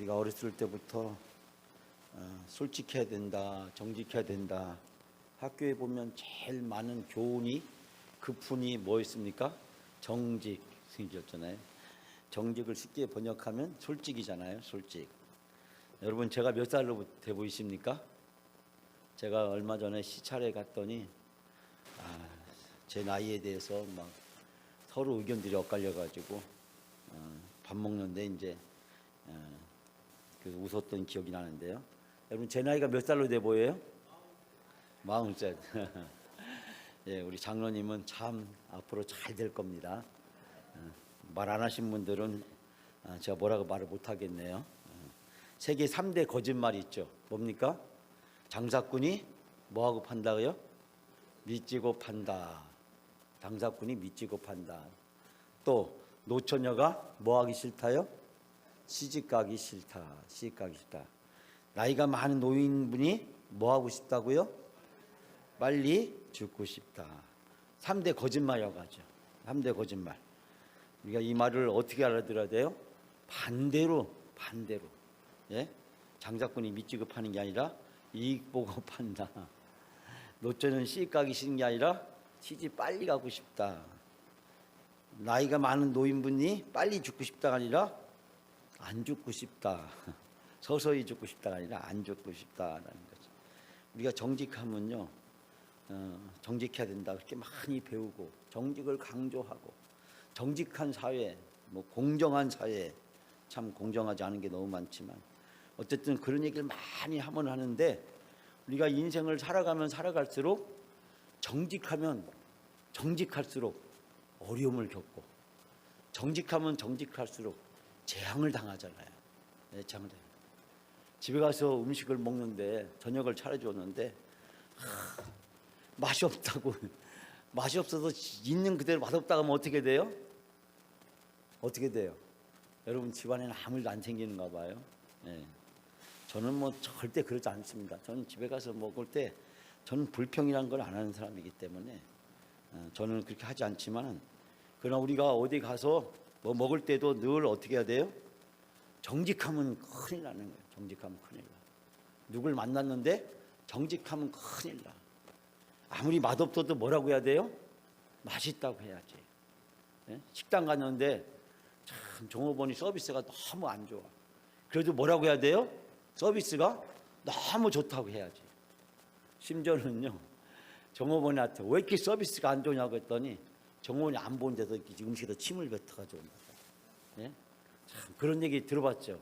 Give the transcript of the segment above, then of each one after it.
우리가 어렸을 때부터 솔직해야 된다, 정직해야 된다. 학교에 보면 제일 많은 교훈이 급훈이 뭐였습니까? 정직 생겼잖아요. 정직을 쉽게 번역하면 솔직이잖아요. 솔직. 여러분 제가 몇 살로 돼 보이십니까? 제가 얼마 전에 시찰에 갔더니 제 나이에 대해서 막 서로 의견들이 엇갈려가지고 밥 먹는데 이제 웃었던 기억이 나는데요. 여러분 제 나이가 몇 살로 돼 보여요? 40살. 예, 우리 장로님은 참 앞으로 잘 될 겁니다. 말 안 하신 분들은 제가 뭐라고 말을 못 하겠네요. 세계 3대 거짓말이 있죠. 뭡니까? 장사꾼이 뭐하고 판다고요? 미치고 판다. 장사꾼이 미치고 판다. 또 노처녀가 뭐하기 싫다요? 시집가기 싫다. 시집가기 싫다. 나이가 많은 노인분이 뭐하고 싶다고요? 빨리 죽고 싶다. 3대 거짓말이라고 3대 거짓말. 우리가 이 말을 어떻게 알아들어야 돼요? 반대로. 예? 장사꾼이 미치고 파는 게 아니라 이익 보고 판다. 노처녀는 시집 가기 싫은 게 아니라 시집 빨리 가고 싶다. 나이가 많은 노인분이 빨리 죽고 싶다가 아니라 안 죽고 싶다. 서서히 죽고 싶다가 아니라 안 죽고 싶다라는 거죠. 우리가 정직하면요, 정직해야 된다 그렇게 많이 배우고 정직을 강조하고 정직한 사회, 공정한 사회, 참 공정하지 않은 게 너무 많지만 어쨌든 그런 얘기를 많이 하면 하는데 우리가 인생을 살아가면 살아갈수록 정직하면 정직할수록 어려움을 겪고 정직하면 정직할수록 재앙을 당하잖아요. 네, 재앙을 당해요. 집에 가서 음식을 먹는데 저녁을 차려줬는데 맛이 없다고 맛이 없어서 있는 그대로 맛없다고 하면 어떻게 돼요? 어떻게 돼요? 여러분 집안에는 아무 일도 안 생기는가 봐요. 네. 저는 절대 그러지 않습니다. 저는 집에 가서 먹을 때 저는 불평이라는 걸 안 하는 사람이기 때문에 저는 그렇게 하지 않지만 그러나 우리가 어디 가서 먹을 때도 늘 어떻게 해야 돼요? 정직하면 큰일 나는 거예요. 정직하면 큰일 나. 누굴 만났는데 정직하면 큰일 나. 아무리 맛없어도 뭐라고 해야 돼요? 맛있다고 해야지. 네? 식당 갔는데 참 종업원이 서비스가 너무 안 좋아. 그래도 뭐라고 해야 돼요? 서비스가 너무 좋다고 해야지. 심지어는요, 종업원한테 왜 이렇게 서비스가 안 좋냐고 했더니 종업원이 안 본 데서 음식에다 침을 뱉어가지고 온다. 예? 참 그런 얘기 들어봤죠?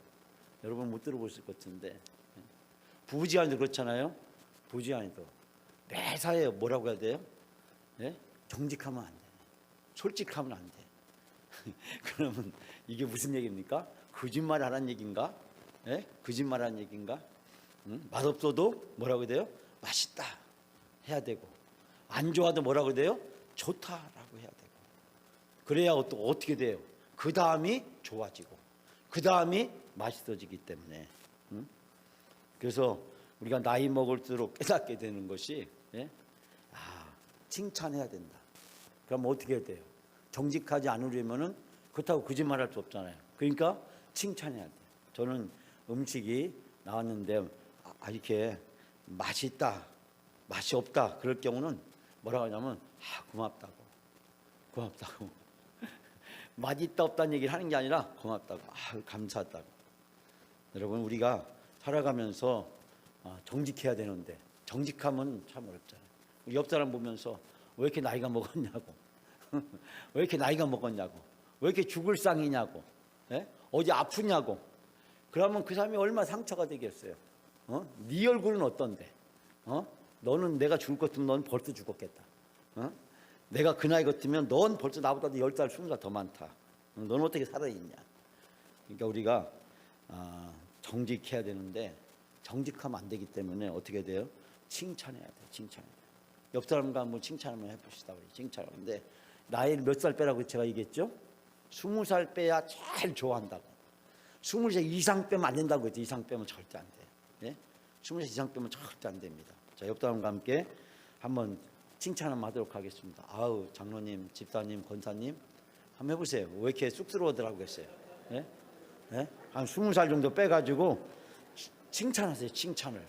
여러분 못 들어보실 것 같은데. 예? 부부지간도 그렇잖아요. 부부지간에도 매사에 뭐라고 해야 돼요? 예? 정직하면 안 돼. 솔직하면 안 돼. 그러면 이게 무슨 얘기입니까? 거짓말 하라는 얘기인가? 예? 거짓말 하는 얘기인가? 맛없어도 뭐라고 돼요? 맛있다 해야 되고 안 좋아도 뭐라고 돼요? 좋다라고 해야 되고 그래야 또 어떻게 돼요? 그 다음이 좋아지고 그 다음이 맛있어지기 때문에 그래서 우리가 나이 먹을수록 깨닫게 되는 것이 칭찬해야 된다. 그럼 어떻게 해야 돼요? 정직하지 않으려면은 그렇다고 거짓말할 수 없잖아요. 그러니까 칭찬해야 돼요. 저는 음식이 나왔는데 이렇게 맛있다, 맛이 없다 그럴 경우는 뭐라고 하냐면 고맙다고 맛있다 없다는 얘기를 하는 게 아니라 고맙다고 감사하다고. 여러분 우리가 살아가면서 정직해야 되는데 정직하면 참 어렵잖아요. 우리 옆 사람 보면서 왜 이렇게 나이가 먹었냐고 왜 이렇게 나이가 먹었냐고 왜 이렇게 죽을 상이냐고 어디 아프냐고 그러면 그 사람이 얼마나 상처가 되겠어요. 네 얼굴은 어떤데? 너는 내가 죽을 것 같으면 넌 벌써 죽었겠다. 내가 그 나이 같으면 넌 벌써 나보다 10살, 20살 더 많다. 넌 어떻게 살아있냐? 그러니까 우리가 정직해야 되는데 정직하면 안 되기 때문에 어떻게 돼요? 칭찬해야 돼요. 칭찬해야 돼요. 옆 사람과 한번 칭찬 한번 해봅시다. 우리 칭찬하는데 나이를 몇 살 빼라고 제가 얘기했죠? 20살 빼야 제일 좋아한다고. 20살 이상 빼면 안 된다고 했죠. 이상 빼면 절대 안 돼요. 예? 20살 이상 빼면 절대 안 됩니다. 자, 옆 사람과 함께 한번 칭찬 한번 하도록 하겠습니다. 아우, 장로님, 집사님, 권사님 한번 해보세요. 왜 이렇게 쑥스러워더라고 했어요. 예? 예? 한 20살 정도 빼가지고 칭찬하세요. 칭찬을.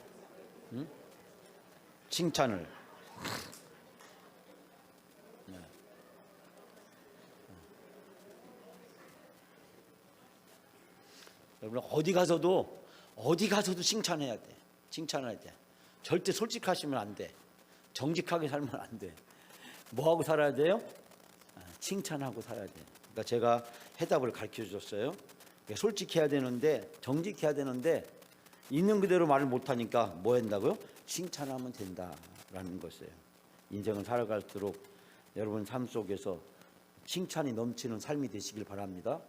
응? 칭찬을. 네. 여러분 어디 가서도 칭찬해야 돼. 칭찬해야 돼. 절대 솔직하시면 안 돼. 정직하게 살면 안 돼. 뭐 하고 살아야 돼요? 칭찬하고 살아야 돼. 그러니까 제가 해답을 가르쳐 줬어요. 그러니까 솔직해야 되는데, 정직해야 되는데 있는 그대로 말을 못 하니까 뭐 한다고요? 칭찬하면 된다라는 것이에요. 인생을 살아갈수록 여러분 삶 속에서 칭찬이 넘치는 삶이 되시길 바랍니다.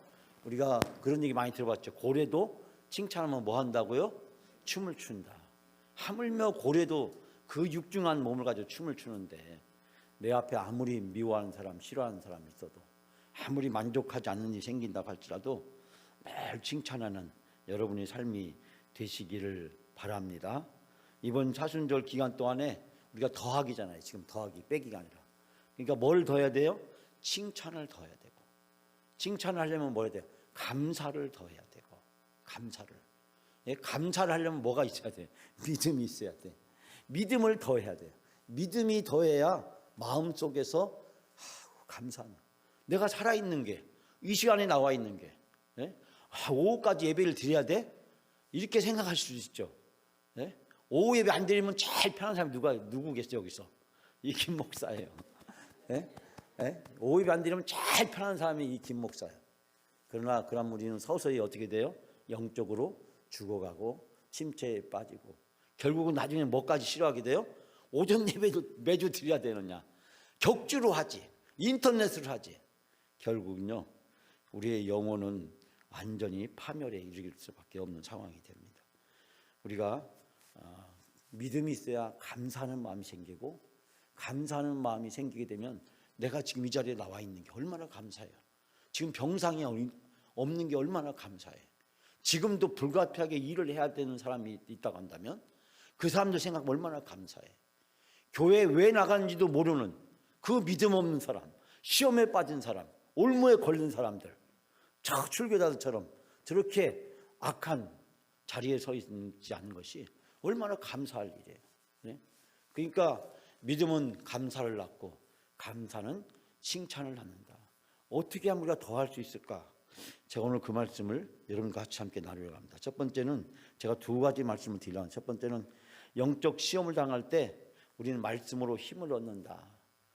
우리가 그런 얘기 많이 들어봤죠. 고래도 칭찬하면 뭐 한다고요? 춤을 춘다. 하물며 고래도 그 육중한 몸을 가지고 춤을 추는데, 내 앞에 아무리 미워하는 사람, 싫어하는 사람이 있어도, 아무리 만족하지 않는 일이 생긴다고 할지라도 매일 칭찬하는 여러분의 삶이 되시기를 바랍니다. 이번 사순절 기간 동안에 우리가 더하기잖아요. 지금 더하기, 빼기가 아니라. 그러니까 뭘 더해야 돼요? 칭찬을 더해야 되고, 칭찬을 하려면 뭐 해야 돼요? 감사를 더해야 되고, 감사를. 예, 감사를 하려면 뭐가 있어야 돼? 믿음이 있어야 돼. 믿음을 더해야 돼요. 믿음이 더해야 마음속에서 감사하는, 내가 살아있는 게, 이 시간에 나와 있는 게, 예? 오후까지 예배를 드려야 돼? 이렇게 생각할 수 있죠. 예? 오후 예배 안 드리면 제일 편한 사람이 누구겠어요? 여기서 이 김 목사예요. 예? 예? 오후 예배 안 드리면 제일 편한 사람이 이 김 목사예요. 그러나 우리는 서서히 어떻게 돼요? 영적으로 죽어가고 침체에 빠지고, 결국은 나중에 뭐까지 싫어하게 돼요? 오전 예배도 매주 드려야 되느냐, 격주로 하지, 인터넷으로 하지. 결국은요, 우리의 영혼은 완전히 파멸에 이르길 수밖에 없는 상황이 됩니다. 우리가 믿음이 있어야 감사하는 마음이 생기고, 감사하는 마음이 생기게 되면 내가 지금 이 자리에 나와 있는 게 얼마나 감사해요. 지금 병상이 없는 게 얼마나 감사해. 지금도 불가피하게 일을 해야 되는 사람이 있다고 한다면 그 사람들 생각하면 얼마나 감사해. 교회 왜 나가는지도 모르는 그 믿음 없는 사람, 시험에 빠진 사람, 올무에 걸린 사람들, 저 출교자들처럼 저렇게 악한 자리에 서 있지 않은 것이 얼마나 감사할 일이에요. 네? 그러니까 믿음은 감사를 낳고, 감사는 칭찬을 낳는다. 어떻게 하면 우리가 더 할 수 있을까? 제가 오늘 그 말씀을 여러분과 같이 함께 나누려고 합니다. 첫 번째는 제가 두 가지 말씀을 드리려고 합니다. 첫 번째는 영적 시험을 당할 때 우리는 말씀으로 힘을 얻는다.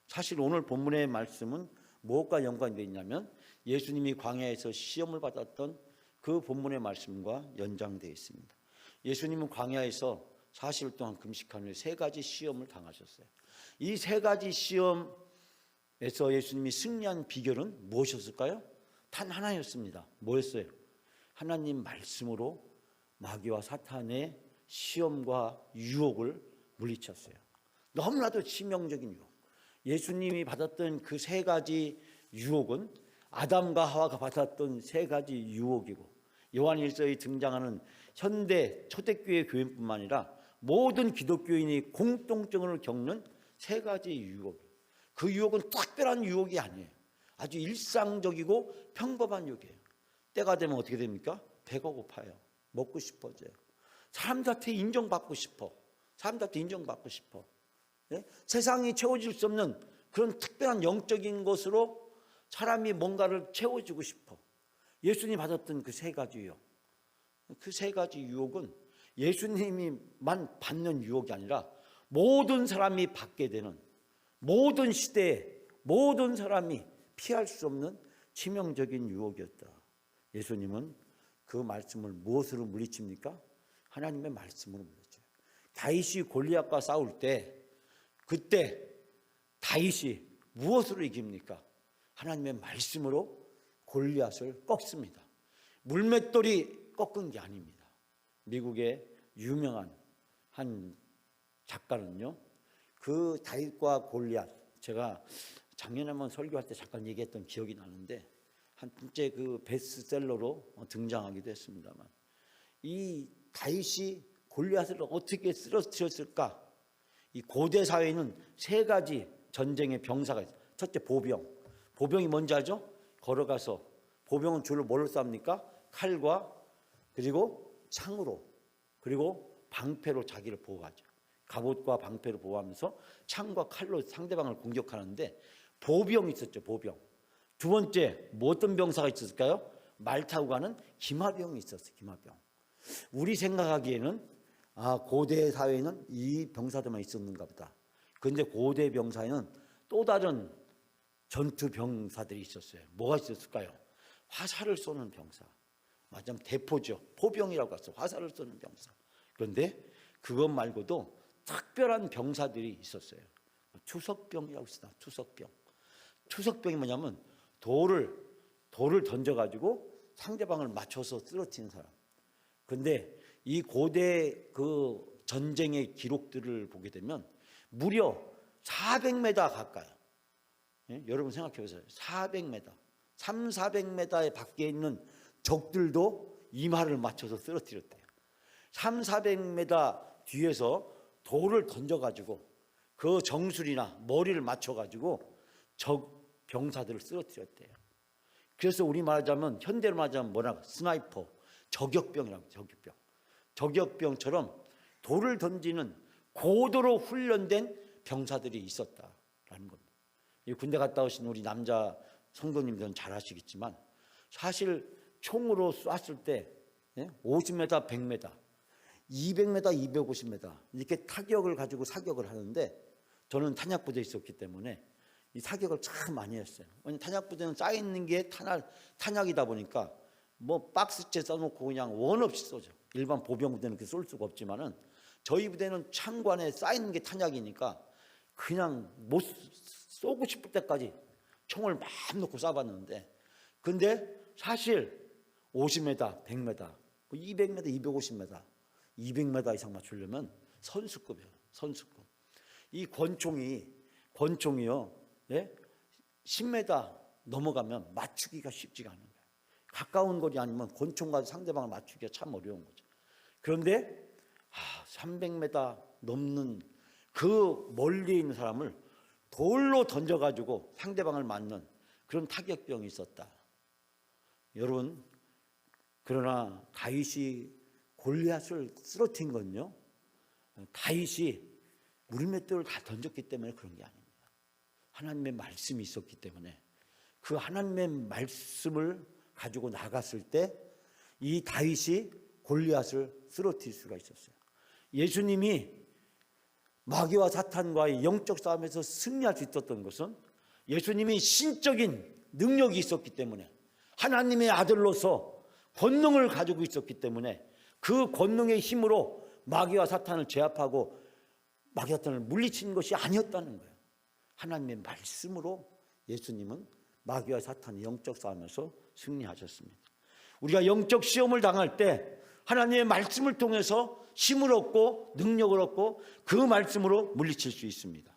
사실 오늘 본문의 말씀은 무엇과 연관이 되어 있냐면 예수님이 광야에서 시험을 받았던 그 본문의 말씀과 연장되어 있습니다. 예수님은 광야에서 40일 동안 금식하며 세 가지 시험을 당하셨어요. 이 세 가지 시험에서 예수님이 승리한 비결은 무엇이었을까요? 단 하나였습니다. 뭐였어요? 하나님 말씀으로 마귀와 사탄의 시험과 유혹을 물리쳤어요. 너무나도 치명적인 유혹. 예수님이 받았던 그 세 가지 유혹은 아담과 하와가 받았던 세 가지 유혹이고, 요한일서에 등장하는 현대 초대교회 교인뿐만 아니라 모든 기독교인이 공통적으로 겪는 세 가지 유혹. 그 유혹은 특별한 유혹이 아니에요. 아주 일상적이고 평범한 유혹이에요. 때가 되면 어떻게 됩니까? 배가 고파요. 먹고 싶어져요. 사람들한테 인정받고 싶어. 사람들한테 인정받고 싶어. 네? 세상이 채워질 수 없는 그런 특별한 영적인 것으로 사람이 뭔가를 채워주고 싶어. 예수님이 받았던 그 세 가지 유혹. 그 세 가지 유혹은 예수님이만 받는 유혹이 아니라 모든 사람이 받게 되는, 모든 시대에 모든 사람이 피할 수 없는 치명적인 유혹이었다. 예수님은 그 말씀을 무엇으로 물리칩니까? 하나님의 말씀으로 물리쳐요. 다윗이 골리앗과 싸울 때, 그때 다윗이 무엇으로 이깁니까? 하나님의 말씀으로 골리앗을 꺾습니다. 물맷돌이 꺾은 게 아닙니다. 미국의 유명한 한 작가는요, 그 다윗과 골리앗, 제가 작년에 한번 설교할 때 잠깐 얘기했던 기억이 나는데 한째 그 베스트셀러로 등장하기도 했습니다만, 이 다윗이 골리앗을 어떻게 쓰러뜨렸을까? 이 고대 사회에는 세 가지 전쟁의 병사가 있어요. 첫째, 보병. 보병이 뭔지 알죠? 걸어가서, 보병은 줄을 뭘로 쌉니까? 칼과 그리고 창으로 그리고 방패로 자기를 보호하죠. 갑옷과 방패로 보호하면서 창과 칼로 상대방을 공격하는데 보병이 있었죠. 보병. 두 번째 뭐 어떤 병사가 있었을까요? 말 타고 가는 기마병이 있었어요. 기마병. 우리 생각하기에는 고대 사회에는 이 병사들만 있었는가 보다. 그런데 고대 병사에는 또 다른 전투 병사들이 있었어요. 뭐가 있었을까요? 화살을 쏘는 병사. 맞으면 대포죠. 포병이라고 했어. 화살을 쏘는 병사. 그런데 그것 말고도 특별한 병사들이 있었어요. 투석병이라고 있습니다. 투석병. 투석병이 뭐냐면 돌을 던져가지고 상대방을 맞춰서 쓰러뜨리는 사람. 그런데 이 고대 그 전쟁의 기록들을 보게 되면 무려 400m 가까이. 예? 여러분 생각해 보세요. 400m, 300~400m 밖에 있는 적들도 이 말을 맞춰서 쓰러뜨렸대요. 300~400m 뒤에서 돌을 던져가지고 그 정수리나 머리를 맞춰가지고 적 병사들을 쓰러뜨렸대요. 그래서 우리 말하자면 현대로 말하자면 뭐라고 스나이퍼, 저격병이라고. 저격병처럼 돌을 던지는 고도로 훈련된 병사들이 있었다라는 겁니다. 이 군대 갔다 오신 우리 남자 성도님들은 잘 아시겠지만 사실 총으로 쐈을 때 50m, 100m, 200m, 250m 이렇게 타격을 가지고 사격을 하는데 저는 탄약부대에 있었기 때문에 이 사격을 참 많이 했어요. 탄약부대는 쌓여있는 게 탄약이다 보니까 뭐 박스째 써놓고 그냥 원 없이 쏘죠. 일반 보병부대는 그렇게 쏠 수가 없지만은 저희 부대는 창관에 쌓이는 게 탄약이니까 그냥 못 쏘고 싶을 때까지 총을 막 놓고 쏴봤는데 근데 사실 50m, 100m, 200m, 250m, 200m 이상 맞추려면 선수급이에요. 선수급. 이 권총이요. 10m 넘어가면 맞추기가 쉽지가 않은 거예요. 가까운 거리 아니면 권총과 상대방을 맞추기가 참 어려운 거죠. 그런데 300m 넘는 그 멀리 있는 사람을 돌로 던져가지고 상대방을 맞는 그런 타격병이 있었다. 여러분, 그러나 다윗이 골리앗을 쓰러뜨린 건요, 다윗이 물맷돌을 다 던졌기 때문에 그런 게 아닙니다. 하나님의 말씀이 있었기 때문에 그 하나님의 말씀을 가지고 나갔을 때 이 다윗이 골리앗을 쓰러뜨릴 수가 있었어요. 예수님이 마귀와 사탄과의 영적 싸움에서 승리할 수 있었던 것은 예수님이 신적인 능력이 있었기 때문에 하나님의 아들로서 권능을 가지고 있었기 때문에 그 권능의 힘으로 마귀와 사탄을 제압하고 마귀와 사탄을 물리친 것이 아니었다는 거예요. 하나님의 말씀으로 예수님은 마귀와 사탄의 영적 싸움에서 승리하셨습니다. 우리가 영적 시험을 당할 때 하나님의 말씀을 통해서 힘을 얻고 능력을 얻고 그 말씀으로 물리칠 수 있습니다.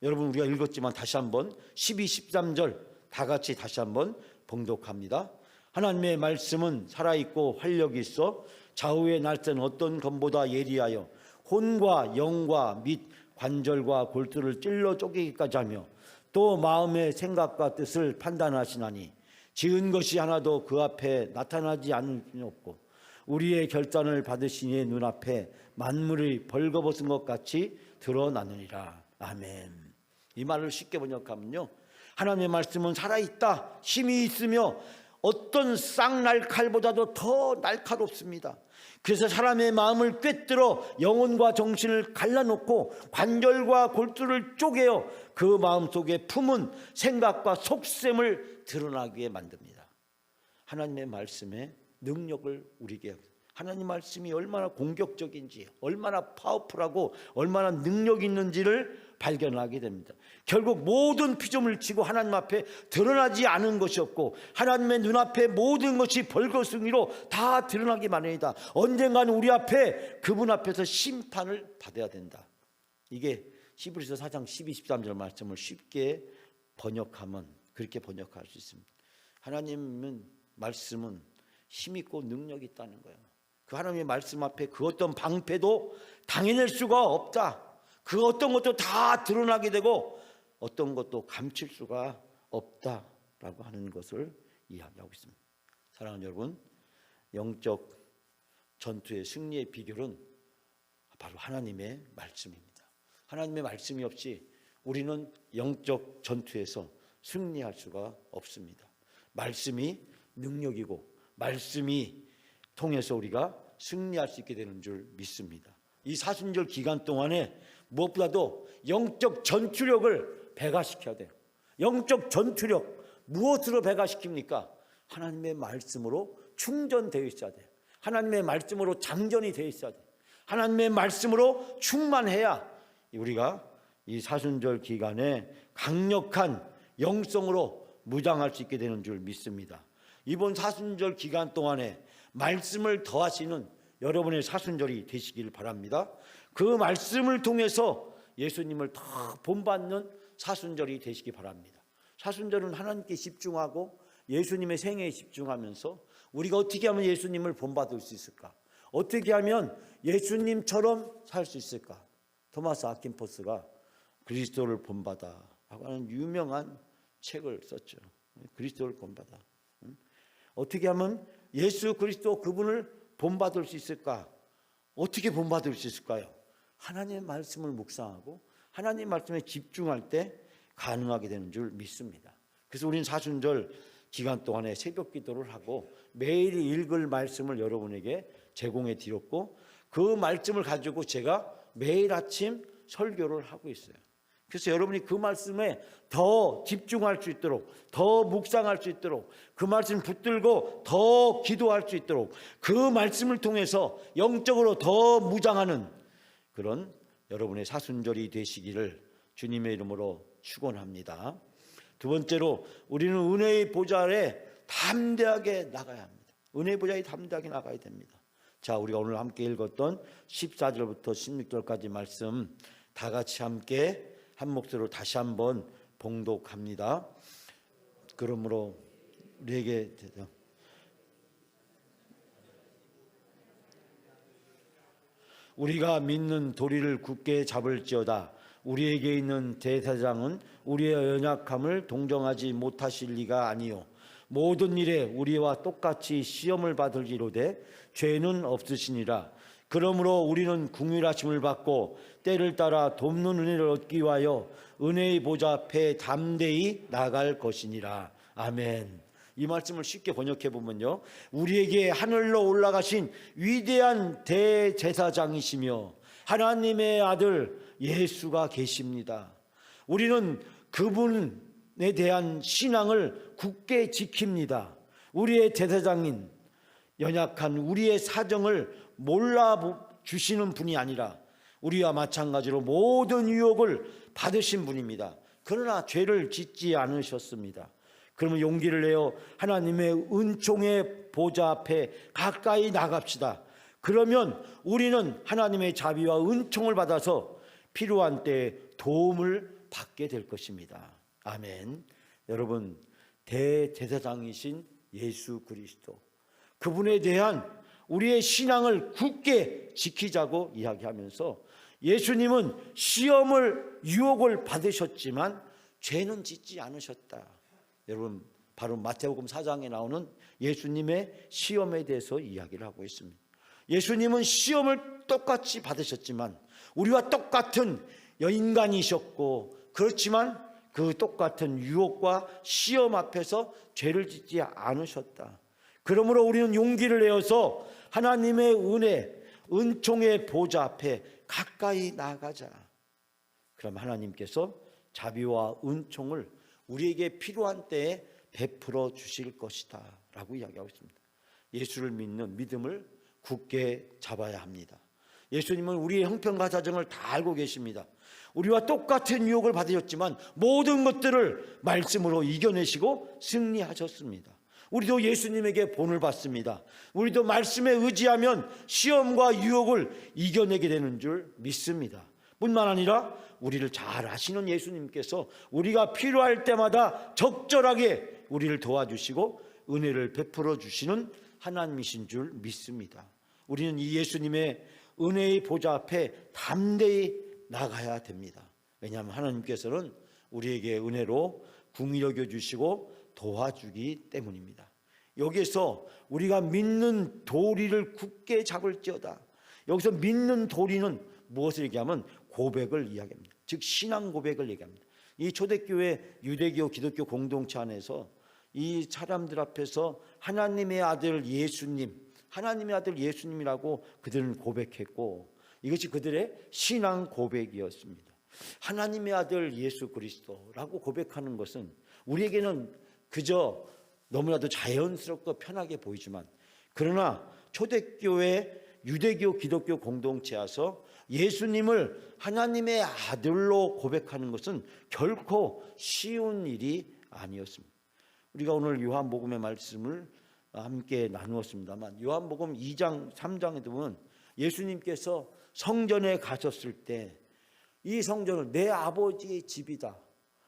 여러분 우리가 읽었지만 다시 한번 12, 13절 다 같이 다시 한번 봉독합니다. 하나님의 말씀은 살아있고 활력이 있어 좌우의 날쌘 어떤 검보다 예리하여 혼과 영과 및 관절과 골수를 찔러 쪼개기까지 하며 또 마음의 생각과 뜻을 판단하시나니 지은 것이 하나도 그 앞에 나타나지 않을 수 없고 우리의 결단을 받으신 이의 눈앞에 만물이 벌거벗은 것 같이 드러나느니라. 아멘. 이 말을 쉽게 번역하면요, 하나님의 말씀은 살아있다, 힘이 있으며 어떤 쌍날칼보다도 더 날카롭습니다. 그래서 사람의 마음을 꿰뚫어 영혼과 정신을 갈라놓고 관절과 골수를 쪼개어 그 마음속에 품은 생각과 속셈을 드러나게 만듭니다. 하나님의 말씀의 능력을 우리에게, 하나님 말씀이 얼마나 공격적인지, 얼마나 파워풀하고 얼마나 능력 있는지를 발견하게 됩니다. 결국 모든 피조물을 치고 하나님 앞에 드러나지 않은 것이 없고 하나님의 눈앞에 모든 것이 벌거숭이로 다 드러나기 마련이다. 언젠가는 우리 앞에 그분 앞에서 심판을 받아야 된다. 이게 히브리서 4장 12, 13절 말씀을 쉽게 번역하면 그렇게 번역할 수 있습니다. 하나님은 말씀은 힘있고 능력이 있다는 거예요. 그 하나님의 말씀 앞에 그 어떤 방패도 당해낼 수가 없다. 그 어떤 것도 다 드러나게 되고 어떤 것도 감출 수가 없다라고 하는 것을 이야기하고 있습니다. 사랑하는 여러분, 영적 전투의 승리의 비결은 바로 하나님의 말씀입니다. 하나님의 말씀이 없이 우리는 영적 전투에서 승리할 수가 없습니다. 말씀이 능력이고 말씀이 통해서 우리가 승리할 수 있게 되는 줄 믿습니다. 이 사순절 기간 동안에 무엇보다도 영적 전투력을 배가시켜야 돼요. 영적 전투력 무엇으로 배가시킵니까? 하나님의 말씀으로 충전되어 있어야 돼요. 하나님의 말씀으로 장전이 되어 있어야 돼요. 하나님의 말씀으로 충만해야 우리가 이 사순절 기간에 강력한 영성으로 무장할 수 있게 되는 줄 믿습니다. 이번 사순절 기간 동안에 말씀을 더하시는 여러분의 사순절이 되시길 바랍니다. 그 말씀을 통해서 예수님을 더 본받는 사순절이 되시기 바랍니다. 사순절은 하나님께 집중하고 예수님의 생애에 집중하면서 우리가 어떻게 하면 예수님을 본받을 수 있을까? 어떻게 하면 예수님처럼 살 수 있을까? 토마스 아킨포스가 그리스도를 본받아 라고 하는 유명한 책을 썼죠. 그리스도를 본받아. 어떻게 하면 예수 그리스도 그분을 본받을 수 있을까? 어떻게 본받을 수 있을까요? 하나님의 말씀을 묵상하고 하나님의 말씀에 집중할 때 가능하게 되는 줄 믿습니다. 그래서 우리는 사순절 기간 동안에 새벽 기도를 하고 매일 읽을 말씀을 여러분에게 제공해 드렸고 그 말씀을 가지고 제가 매일 아침 설교를 하고 있어요. 그래서 여러분이 그 말씀에 더 집중할 수 있도록 더 묵상할 수 있도록 그 말씀 붙들고 더 기도할 수 있도록 그 말씀을 통해서 영적으로 더 무장하는 그런 여러분의 사순절이 되시기를 주님의 이름으로 축원합니다. 두 번째로 우리는 은혜의 보좌 아래 담대하게 나가야 합니다. 은혜의 보좌에 담대하게 나가야 됩니다. 자, 우리가 오늘 함께 읽었던 14절부터 16절까지 말씀 다 같이 함께 한 목소리로 다시 한번 봉독합니다. 그러므로 우리에게 우리가 믿는 도리를 굳게 잡을지어다. 우리에게 있는 대제사장은 우리의 연약함을 동정하지 못하실 리가 아니요 모든 일에 우리와 똑같이 시험을 받을지로되 죄는 없으시니라. 그러므로 우리는 긍휼하심을 받고 때를 따라 돕는 은혜를 얻기 위하여 은혜의 보좌 앞에 담대히 나갈 것이니라. 아멘. 이 말씀을 쉽게 번역해 보면요, 우리에게 하늘로 올라가신 위대한 대제사장이시며 하나님의 아들 예수가 계십니다. 우리는 그분에 대한 신앙을 굳게 지킵니다. 우리의 제사장인 연약한 우리의 사정을 몰라주시는 분이 아니라 우리와 마찬가지로 모든 유혹을 받으신 분입니다. 그러나 죄를 짓지 않으셨습니다. 그러면 용기를 내어 하나님의 은총의 보좌 앞에 가까이 나갑시다. 그러면 우리는 하나님의 자비와 은총을 받아서 필요한 때에 도움을 받게 될 것입니다. 아멘. 여러분, 대제사장이신 예수 그리스도, 그분에 대한 우리의 신앙을 굳게 지키자고 이야기하면서 예수님은 시험을 유혹을 받으셨지만 죄는 짓지 않으셨다. 여러분, 바로 마태복음 4장에 나오는 예수님의 시험에 대해서 이야기를 하고 있습니다. 예수님은 시험을 똑같이 받으셨지만 우리와 똑같은 인간이셨고, 그렇지만 그 똑같은 유혹과 시험 앞에서 죄를 짓지 않으셨다. 그러므로 우리는 용기를 내어서 하나님의 은혜, 은총의 보좌 앞에 가까이 나가자. 그럼 하나님께서 자비와 은총을 우리에게 필요한 때에 베풀어 주실 것이다 라고 이야기하고 있습니다. 예수를 믿는 믿음을 굳게 잡아야 합니다. 예수님은 우리의 형편과 사정을 다 알고 계십니다. 우리와 똑같은 유혹을 받으셨지만 모든 것들을 말씀으로 이겨내시고 승리하셨습니다. 우리도 예수님에게 본을 받습니다. 우리도 말씀에 의지하면 시험과 유혹을 이겨내게 되는 줄 믿습니다. 뿐만 아니라 우리를 잘 아시는 예수님께서 우리가 필요할 때마다 적절하게 우리를 도와주시고 은혜를 베풀어 주시는 하나님이신 줄 믿습니다. 우리는 이 예수님의 은혜의 보좌 앞에 담대히 나가야 됩니다. 왜냐하면 하나님께서는 우리에게 은혜로 긍휼히 여겨 주시고 도와주기 때문입니다. 여기에서 우리가 믿는 도리를 굳게 잡을지어다. 여기서 믿는 도리는 무엇을 얘기하면 고백을 이야기합니다. 즉 신앙 고백을 얘기합니다. 이 초대교회 유대교 기독교 공동체 안에서 이 사람들 앞에서 하나님의 아들 예수님, 하나님의 아들 예수님이라고 그들은 고백했고, 이것이 그들의 신앙 고백이었습니다. 하나님의 아들 예수 그리스도라고 고백하는 것은 우리에게는 그저 너무나도 자연스럽고 편하게 보이지만, 그러나 초대교회 유대교 기독교 공동체에서 예수님을 하나님의 아들로 고백하는 것은 결코 쉬운 일이 아니었습니다. 우리가 오늘 요한복음의 말씀을 함께 나누었습니다만, 요한복음 2장 3장에 보면 예수님께서 성전에 가셨을 때 이 성전은 내 아버지의 집이다,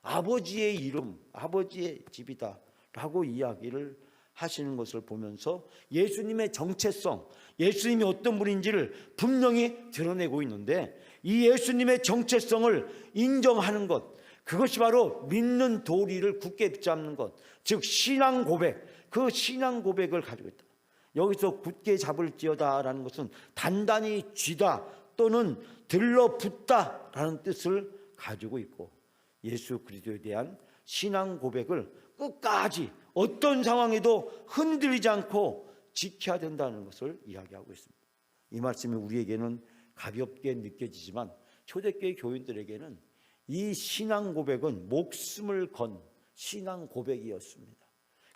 아버지의 이름, 아버지의 집이다 라고 이야기를 하시는 것을 보면서 예수님의 정체성, 예수님이 어떤 분인지를 분명히 드러내고 있는데, 이 예수님의 정체성을 인정하는 것, 그것이 바로 믿는 도리를 굳게 붙잡는 것, 즉 신앙 고백, 그 신앙 고백을 가지고 있다. 여기서 굳게 잡을지어다라는 것은 단단히 쥐다 또는 들러붙다라는 뜻을 가지고 있고, 예수 그리스도에 대한 신앙 고백을 끝까지 어떤 상황에도 흔들리지 않고 지켜야 된다는 것을 이야기하고 있습니다. 이 말씀이 우리에게는 가볍게 느껴지지만 초대교회 교인들에게는 이 신앙 고백은 목숨을 건 신앙 고백이었습니다.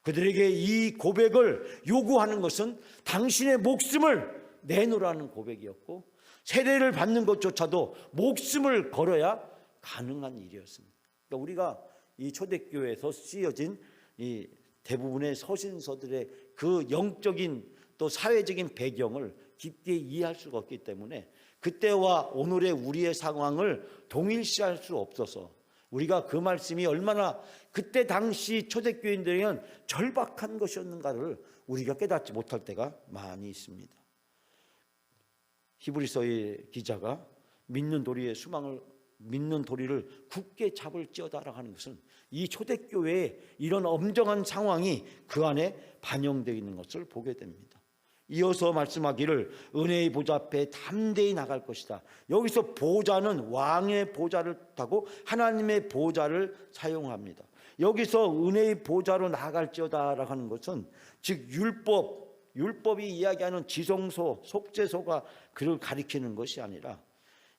그들에게 이 고백을 요구하는 것은 당신의 목숨을 내놓으라는 고백이었고, 세례를 받는 것조차도 목숨을 걸어야 가능한 일이었습니다. 그러니까 우리가 이 초대교회에서 쓰여진 이 대부분의 서신서들의 그 영적인 또 사회적인 배경을 깊게 이해할 수가 없기 때문에 그때와 오늘의 우리의 상황을 동일시할 수 없어서 우리가 그 말씀이 얼마나 그때 당시 초대교인들에게는 절박한 것이었는가를 우리가 깨닫지 못할 때가 많이 있습니다. 히브리서의 기자가 믿는 도리의 수망을, 믿는 도리를 굳게 잡을지어다라고 하는 것은 이 초대교회의 이런 엄정한 상황이 그 안에 반영되어 있는 것을 보게 됩니다. 이어서 말씀하기를 은혜의 보좌 앞에 담대히 나갈 것이다. 여기서 보좌는 왕의 보좌를 타고 하나님의 보좌를 사용합니다. 여기서 은혜의 보좌로 나갈지어다라고 하는 것은 즉 율법이 이야기하는 지성소, 속죄소가 그를 가리키는 것이 아니라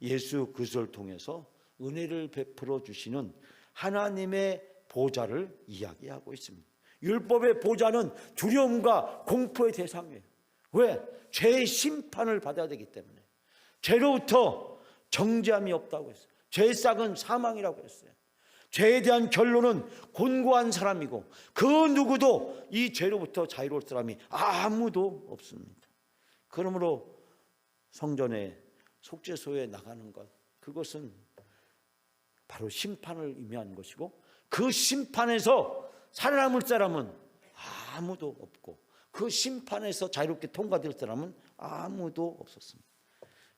예수 그리스도를 통해서 은혜를 베풀어 주시는 하나님의 보좌를 이야기하고 있습니다. 율법의 보좌는 두려움과 공포의 대상이에요. 왜? 죄의 심판을 받아야 되기 때문에. 죄로부터 정죄함이 없다고 했어요. 죄의 싹은 사망이라고 했어요. 죄에 대한 결론은 곤고한 사람이고 그 누구도 이 죄로부터 자유로울 사람이 아무도 없습니다. 그러므로 성전에 속죄소에 나가는 것, 그것은 바로 심판을 의미하는 것이고, 그 심판에서 살아남을 사람은 아무도 없고 그 심판에서 자유롭게 통과될 사람은 아무도 없었습니다.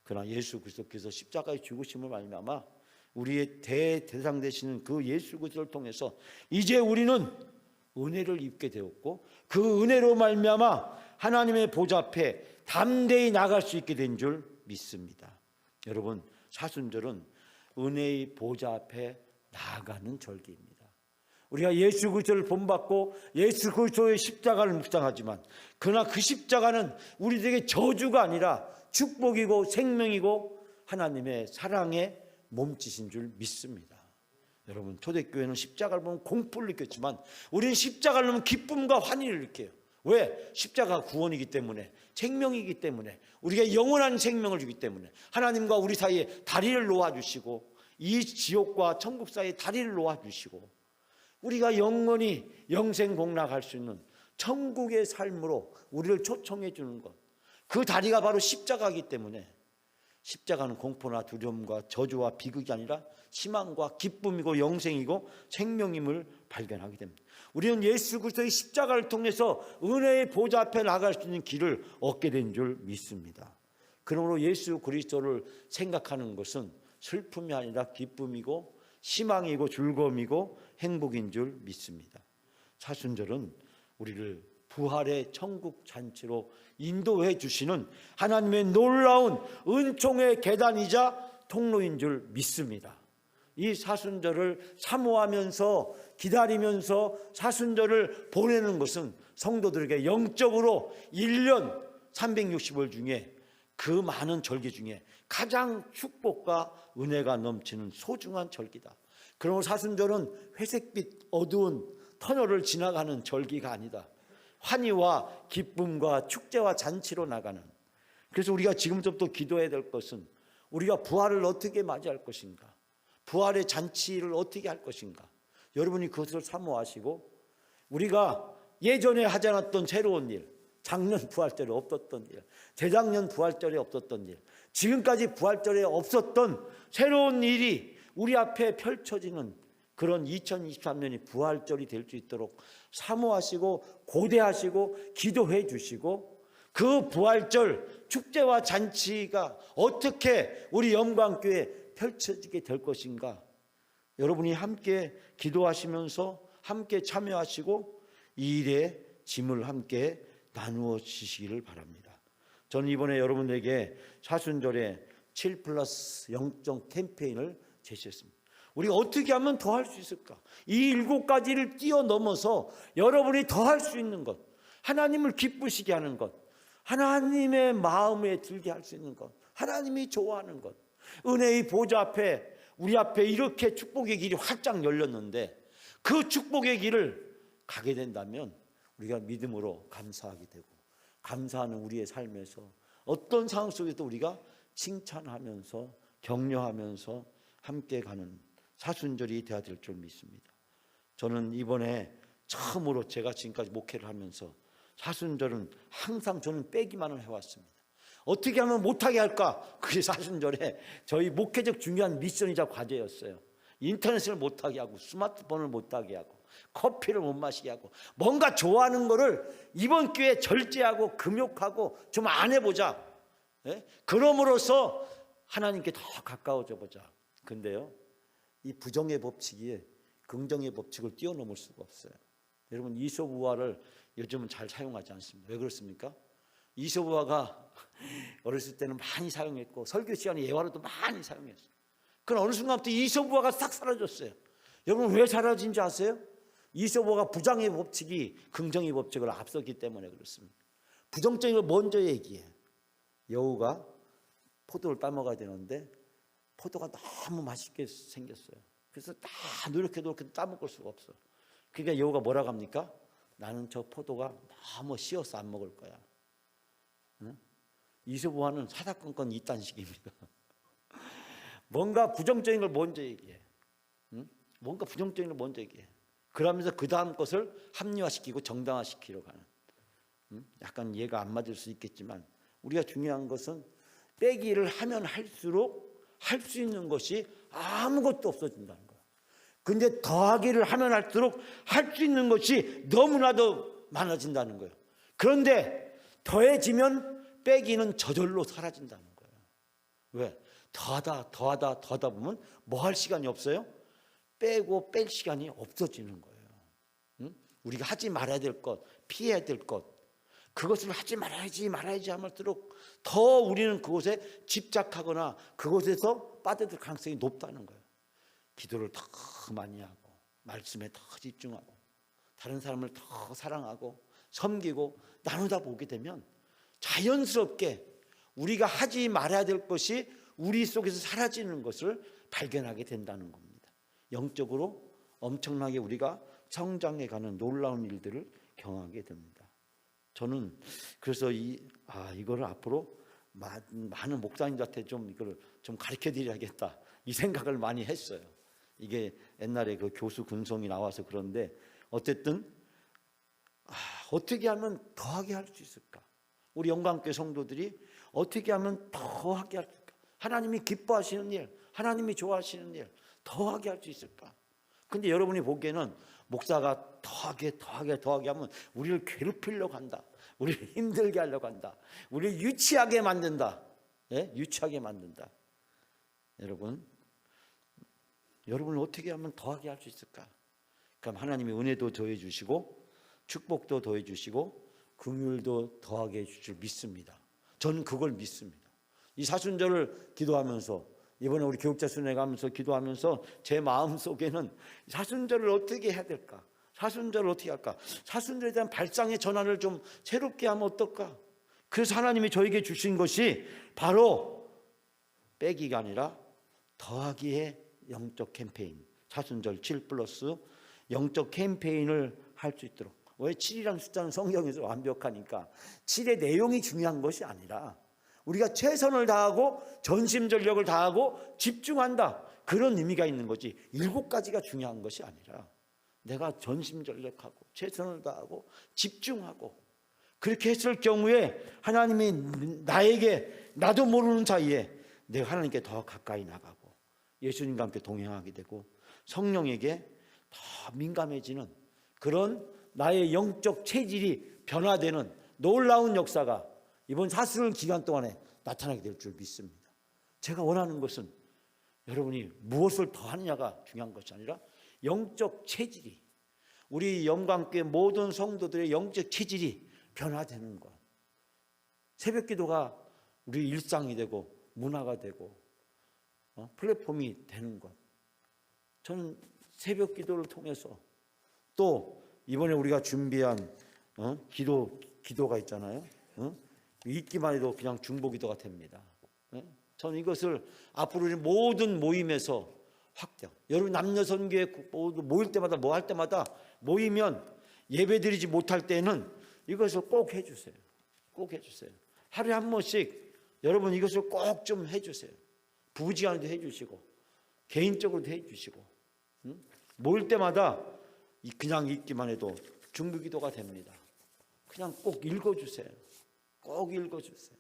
그러나 예수 그리스도께서 십자가의 죽으심을 말미암아 우리의 대상 되시는 그 예수 그리스도를 통해서 이제 우리는 은혜를 입게 되었고, 그 은혜로 말미암아 하나님의 보좌 앞에 담대히 나갈 수 있게 된 줄 믿습니다. 여러분, 사순절은 은혜의 보좌 앞에 나아가는 절기입니다. 우리가 예수 그리스도를 본받고 예수 그리스도의 십자가를 묵상하지만, 그러나 그 십자가는 우리들에게 저주가 아니라 축복이고 생명이고 하나님의 사랑의 몸짓인 줄 믿습니다. 여러분, 초대교회는 십자가를 보면 공포를 느꼈지만 우리는 십자가를 보면 기쁨과 환희를 느껴요. 왜? 십자가가 구원이기 때문에, 생명이기 때문에, 우리가 영원한 생명을 주기 때문에, 하나님과 우리 사이에 다리를 놓아주시고 이 지옥과 천국 사이에 다리를 놓아주시고 우리가 영원히 영생복락할 수 있는 천국의 삶으로 우리를 초청해 주는 것, 그 다리가 바로 십자가이기 때문에 십자가는 공포나 두려움과 저주와 비극이 아니라 희망과 기쁨이고 영생이고 생명임을 발견하게 됩니다. 우리는 예수 그리스도의 십자가를 통해서 은혜의 보좌 앞에 나갈 수 있는 길을 얻게 된 줄 믿습니다. 그러므로 예수 그리스도를 생각하는 것은 슬픔이 아니라 기쁨이고 희망이고 즐거움이고 행복인 줄 믿습니다. 사순절은 우리를 부활의 천국 잔치로 인도해 주시는 하나님의 놀라운 은총의 계단이자 통로인 줄 믿습니다. 이 사순절을 사모하면서 기다리면서 사순절을 보내는 것은 성도들에게 영적으로 1년 365일 중에 그 많은 절기 중에 가장 축복과 은혜가 넘치는 소중한 절기다. 그러므로 사순절은 회색빛 어두운 터널을 지나가는 절기가 아니다. 환희와 기쁨과 축제와 잔치로 나가는. 그래서 우리가 지금부터 기도해야 될 것은 우리가 부활을 어떻게 맞이할 것인가, 부활의 잔치를 어떻게 할 것인가. 여러분이 그것을 사모하시고 우리가 예전에 하지 않았던 새로운 일, 작년 부활절에 없었던 일, 재작년 부활절에 없었던 일, 지금까지 부활절에 없었던 새로운 일이 우리 앞에 펼쳐지는 그런 2023년이 부활절이 될 수 있도록 사모하시고 고대하시고 기도해 주시고, 그 부활절 축제와 잔치가 어떻게 우리 영광교회에 펼쳐지게 될 것인가, 여러분이 함께 기도하시면서 함께 참여하시고 이 일에 짐을 함께 나누어 주시기를 바랍니다. 저는 이번에 여러분에게 사순절에 7+0 영적 캠페인을 제시했습니다. 우리가 어떻게 하면 더 할 수 있을까? 이 7가지를 뛰어넘어서 여러분이 더 할 수 있는 것, 하나님을 기쁘시게 하는 것, 하나님의 마음에 들게 할 수 있는 것, 하나님이 좋아하는 것, 은혜의 보좌 앞에 우리 앞에 이렇게 축복의 길이 활짝 열렸는데 그 축복의 길을 가게 된다면 우리가 믿음으로 감사하게 되고, 감사하는 우리의 삶에서 어떤 상황 속에도 우리가 칭찬하면서 격려하면서 함께 가는 사순절이 되어야 될 줄 믿습니다. 저는 이번에 처음으로 제가 지금까지 목회를 하면서 사순절은 항상 저는 빼기만을 해왔습니다. 어떻게 하면 못하게 할까? 그게 사순절에 저희 목회적 중요한 미션이자 과제였어요. 인터넷을 못하게 하고 스마트폰을 못하게 하고 커피를 못 마시게 하고 뭔가 좋아하는 거를 이번 기회에 절제하고 금욕하고 좀 안 해보자. 그럼으로써 하나님께 더 가까워져 보자. 근데요, 이 부정의 법칙이 긍정의 법칙을 뛰어넘을 수가 없어요. 여러분, 이솝우화를 요즘은 잘 사용하지 않습니다. 왜 그렇습니까? 이솝우화가 어렸을 때는 많이 사용했고 설교 시간에 예화로도 많이 사용했어요. 그럼 어느 순간부터 이솝우화가 싹 사라졌어요. 여러분, 왜 사라진지 아세요? 이솝우화가 부정의 법칙이 긍정의 법칙을 앞섰기 때문에 그렇습니다. 부정적인 걸 먼저 얘기해. 여우가 포도를 따먹어야 되는데 포도가 너무 맛있게 생겼어요. 그래서 다 노력해도 따먹을 수가 없어. 그러니까 여우가 뭐라고 합니까? 나는 저 포도가 너무 쉬어서 안 먹을 거야. 응? 이솝우화는 사사건건 이딴 식입니다. 뭔가 부정적인 걸 먼저 얘기해. 응? 뭔가 부정적인 걸 먼저 얘기해. 그러면서 그 다음 것을 합리화시키고 정당화시키려고 하는. 응? 약간 이해가 안 맞을 수 있겠지만 우리가 중요한 것은 빼기를 하면 할수록 할 수 있는 것이 아무것도 없어진다는 거예요. 근데 더하기를 하면 할수록 할 수 있는 것이 너무나도 많아진다는 거예요. 그런데 더해지면 빼기는 저절로 사라진다는 거예요. 왜? 더하다 보면 뭐 할 시간이 없어요? 빼고 뺄 시간이 없어지는 거예요. 응? 우리가 하지 말아야 될 것, 피해야 될 것, 그것을 하지 말아야지 할수록 더 우리는 그곳에 집착하거나 그곳에서 빠져들 가능성이 높다는 거예요. 기도를 더 많이 하고 말씀에 더 집중하고 다른 사람을 더 사랑하고 섬기고 나누다 보게 되면 자연스럽게 우리가 하지 말아야 될 것이 우리 속에서 사라지는 것을 발견하게 된다는 겁니다. 영적으로 엄청나게 우리가 성장해가는 놀라운 일들을 경험하게 됩니다. 저는 그래서 이거를 앞으로 많은 목사님들한테 이걸 좀 가르쳐 드려야겠다, 이 생각을 많이 했어요. 이게 옛날에 그 교수 군성이 나와서 그런데 어쨌든 어떻게 하면 더하게 할 수 있을까? 우리 영광교회 성도들이 어떻게 하면 더하게 할 수 있을까? 하나님이 기뻐하시는 일, 하나님이 좋아하시는 일 더하게 할 수 있을까? 근데 여러분이 보기에는 목사가 더하게 하면 우리를 괴롭히려고 한다, 우리를 힘들게 하려고 한다, 우리를 유치하게 만든다. 유치하게 만든다. 여러분은 어떻게 하면 더하게 할 수 있을까? 그럼 하나님의 은혜도 더해 주시고 축복도 더해 주시고 긍휼도 더하게 해줄 줄 믿습니다. 저는 그걸 믿습니다. 이 사순절을 기도하면서 이번에 우리 교육자 순회 가면서 기도하면서 제 마음속에는 사순절을 어떻게 해야 될까? 사순절을 어떻게 할까? 사순절에 대한 발상의 전환을 좀 새롭게 하면 어떨까? 그래서 하나님이 저에게 주신 것이 바로 빼기가 아니라 더하기의 영적 캠페인, 사순절 7+ 영적 캠페인을 할 수 있도록. 왜 7이라는 숫자는 성경에서 완벽하니까 7의 내용이 중요한 것이 아니라 우리가 최선을 다하고 전심전력을 다하고 집중한다, 그런 의미가 있는 거지 7가지가 중요한 것이 아니라 내가 전심전력하고 최선을 다하고 집중하고 그렇게 했을 경우에 하나님이 나에게 나도 모르는 사이에 내가 하나님께 더 가까이 나가고 예수님과 함께 동행하게 되고 성령에게 더 민감해지는 그런 나의 영적 체질이 변화되는 놀라운 역사가 이번 사순절 기간 동안에 나타나게 될 줄 믿습니다. 제가 원하는 것은 여러분이 무엇을 더 하느냐가 중요한 것이 아니라 영적 체질이, 우리 영광교회 모든 성도들의 영적 체질이 변화되는 것. 새벽기도가 우리 일상이 되고 문화가 되고 플랫폼이 되는 것. 저는 새벽기도를 통해서 또 이번에 우리가 준비한 기도가 있잖아요. 읽기만 해도 그냥 중보기도가 됩니다. 저는 이것을 앞으로 우리 모든 모임에서 확대. 여러분 남녀선교회 모일 때마다 뭐 할 때마다 모이면 예배드리지 못할 때는 이것을 꼭 해주세요. 꼭 해주세요. 하루에 한 번씩 여러분 이것을 꼭 좀 해주세요. 부지간에도 해주시고 개인적으로도 해주시고 모일 때마다 그냥 읽기만 해도 중보기도가 됩니다. 그냥 꼭 읽어주세요. 꼭 읽어주세요.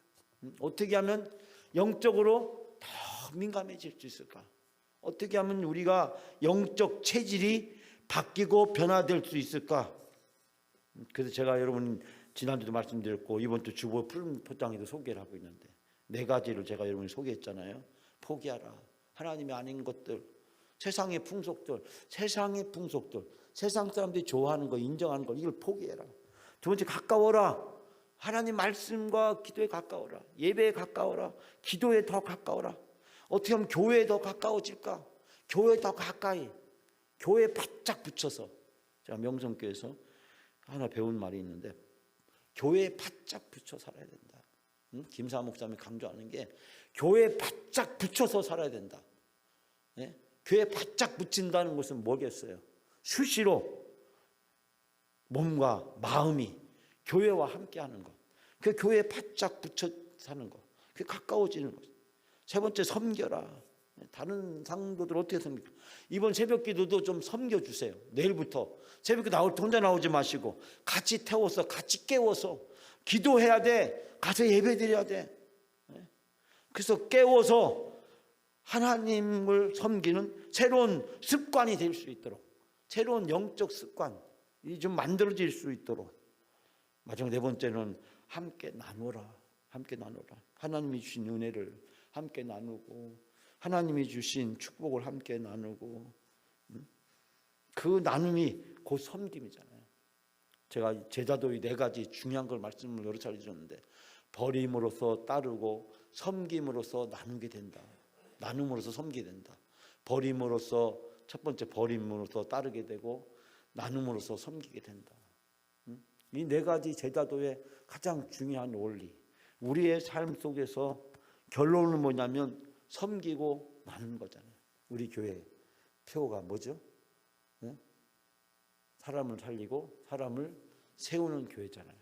어떻게 하면 영적으로 더 민감해질 수 있을까? 어떻게 하면 우리가 영적 체질이 바뀌고 변화될 수 있을까? 그래서 제가 여러분 지난주도 말씀드렸고 이번 주 주보 포장에도 소개를 하고 있는데 4가지를 제가 여러분이 소개했잖아요. 포기하라. 하나님이 아닌 것들, 세상의 풍속들, 세상 사람들이 좋아하는 거, 인정하는 거, 이걸 포기해라. 두 번째, 가까워라. 하나님 말씀과 기도에 가까워라. 예배에 가까워라. 기도에 더 가까워라. 어떻게 하면 교회에 더 가까워질까? 교회에 더 가까이, 교회에 바짝 붙여서. 제가 명성교회에서 하나 배운 말이 있는데 교회에 바짝 붙여 살아야 된다. 김사 목사님이 강조하는 게 교회에 바짝 붙여서 살아야 된다. 네? 교회에 바짝 붙인다는 것은 뭐겠어요? 수시로 몸과 마음이 교회와 함께하는 것, 그 교회에 바짝 붙여 사는 것, 그 가까워지는 것. 세 번째, 섬겨라. 다른 상도들 어떻게 섬깁니까? 이번 새벽기도도 좀 섬겨주세요. 내일부터 새벽기도 나올 때 혼자 나오지 마시고 같이 태워서 같이 깨워서 기도해야 돼. 가서 예배드려야 돼. 그래서 깨워서 하나님을 섬기는 새로운 습관이 될 수 있도록, 새로운 영적 습관이 좀 만들어질 수 있도록. 마지막 4번째는 함께 나누라. 함께 나누라. 하나님이 주신 은혜를 함께 나누고 하나님이 주신 축복을 함께 나누고 그 나눔이 곧 섬김이잖아요. 제가 제자도의 4가지 중요한 걸 말씀을 여러 차례 드렸는데 버림으로써 따르고 섬김으로써 나누게 된다. 나눔으로써 섬기게 된다. 버림으로써 첫 번째 버림으로써 따르게 되고 나눔으로써 섬기게 된다. 이 4가지 제자도의 가장 중요한 원리. 우리의 삶 속에서 결론은 뭐냐면 섬기고 나누는 거잖아요. 우리 교회 표가 뭐죠? 사람을 살리고 사람을 세우는 교회잖아요.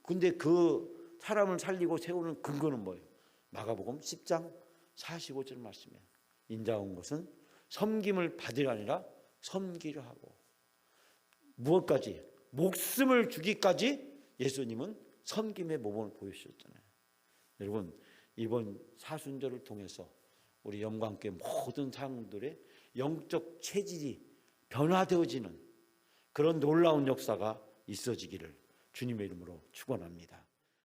근데 그 사람을 살리고 세우는 근거는 뭐예요? 마가복음 10장 45절 말씀이에요. 인자가 온 것은 섬김을 받으려 아니라 섬기려 하고, 무엇까지? 목숨을 주기까지 예수님은 섬김의 모범을 보여주셨잖아요. 여러분, 이번 사순절을 통해서 우리 영광교회 모든 사람들의 영적 체질이 변화되어지는 그런 놀라운 역사가 있어지기를 주님의 이름으로 축원합니다.